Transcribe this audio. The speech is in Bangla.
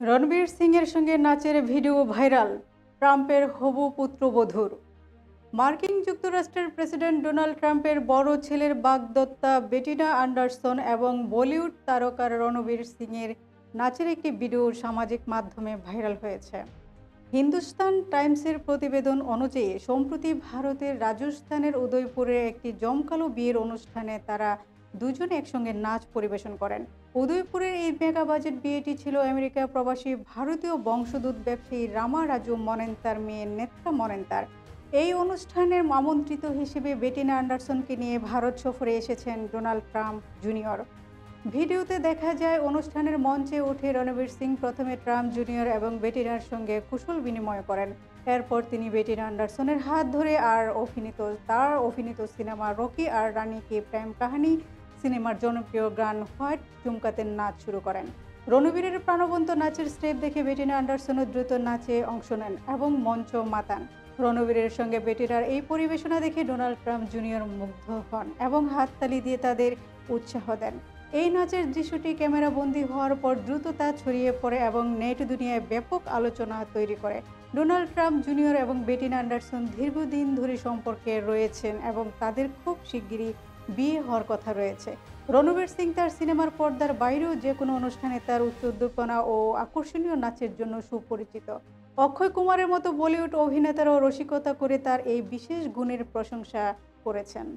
রণবীর সিংয়ের সঙ্গে নাচের ভিডিও ভাইরাল। ট্রাম্পের হবু পুত্রবধূর। মার্কিন যুক্তরাষ্ট্রের প্রেসিডেন্ট ডোনাল্ড ট্রাম্পের বড় ছেলের বাগদত্তা বেটিনা অ্যান্ডারসন এবং বলিউড তারকা রণবীর সিংয়ের নাচের একটি ভিডিও সামাজিক মাধ্যমে ভাইরাল হয়েছে। হিন্দুস্তান টাইমসের প্রতিবেদন অনুযায়ী সম্প্রতি ভারতের রাজস্থানের উদয়পুরের একটি জমকালো বিয়ের অনুষ্ঠানে তারা দুজনে একসঙ্গে নাচ পরিবেশন করেন। উদয়পুরের এই মেগা বাজেট বিয়েটি ছিল আমেরিকা প্রবাসী ভারতীয় বংশোদ্ভূত ব্যবসায়ী রামা রাজু মনেন্তার মেয়ে নেত্রা মনেন্তার। এই অনুষ্ঠানের আমন্ত্রিত হিসেবে বেটিনা অ্যান্ডারসনকে নিয়ে ভারত সফরে এসেছেন ডোনাল্ড ট্রাম্প জুনিয়র। ভিডিওতে দেখা যায় অনুষ্ঠানের মঞ্চে উঠে রণবীর সিং প্রথমে ট্রাম্প জুনিয়র এবং বেটিনার সঙ্গে কুশল বিনিময় করেন। এরপর তিনি বেটিনা অ্যান্ডারসনের হাত ধরে তার অভিনীত সিনেমা রকি আর রানী কি প্রেম কাহিনী সিনেমার জনপ্রিয় গান হোয়াইট ঝুমকাতে নাচ শুরু করেন। রণবীরের প্রাণবন্ত নাচের স্টেপ দেখে বেটিনা অ্যান্ডারসনও দ্রুত নাচে অংশ নেন এবং মঞ্চ মাতান। রণবীরের সঙ্গে বেটিনার এই পরিবেশনা দেখে ডোনাল্ড ট্রাম্প জুনিয়র মুগ্ধ হন এবং হাততালি দিয়ে তাদের উৎসাহ দেন। এই নাচের দৃশ্যটি ক্যামেরাবন্দি হওয়ার পর দ্রুত তা ছড়িয়ে পড়ে এবং নেট দুনিয়ায় ব্যাপক আলোচনা তৈরি করে। ডোনাল্ড ট্রাম্প জুনিয়র এবং বেটিনা অ্যান্ডারসন দীর্ঘদিন ধরে সম্পর্কে রয়েছেন এবং তাদের খুব শিগগিরই বিয়ে হওয়ার কথা রয়েছে। রণবীর সিং তার সিনেমার পর্দার বাইরেও যে কোনো অনুষ্ঠানে তার উচ্চ উদ্দীপনা ও আকর্ষণীয় নাচের জন্য সুপরিচিত। অক্ষয় কুমারের মতো বলিউড অভিনেতারাও রসিকতা করে তার এই বিশেষ গুণের প্রশংসা করেছেন।